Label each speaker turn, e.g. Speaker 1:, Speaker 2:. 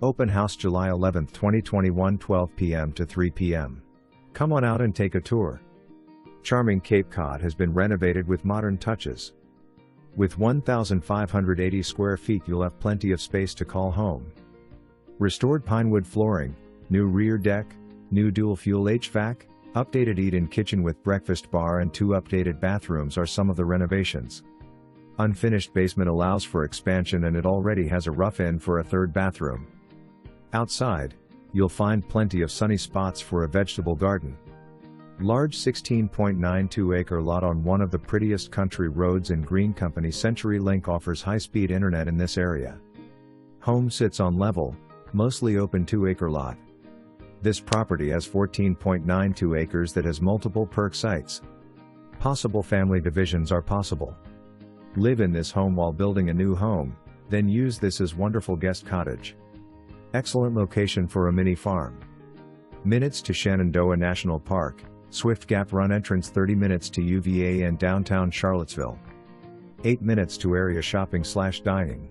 Speaker 1: Open house July 11, 2021, 12 p.m. to 3 p.m. Come on out and take a tour. Charming Cape Cod has been renovated with modern touches. With 1,580 square feet, you'll have plenty of space to call home. Restored Pinewood flooring, new rear deck, new dual-fuel HVAC, updated eat-in kitchen with breakfast bar and 2 updated bathrooms are some of the renovations. Unfinished basement allows for expansion and it already has a rough-in for a 3rd bathroom. Outside, you'll find plenty of sunny spots for a vegetable garden. Large 16.92-acre lot on one of the prettiest country roads in Greene Co. CenturyLink offers high-speed internet in this area. Home sits on level, mostly open 2-acre lot. This property has 14.92 acres that has multiple perk sites. Possible family divisions are possible. Live in this home while building a new home, then use this as wonderful guest cottage. Excellent location for a mini farm. Minutes to Shenandoah National Park, Swift Gap Run entrance, 30 minutes to UVA and downtown Charlottesville. 8 minutes to area shopping/dining.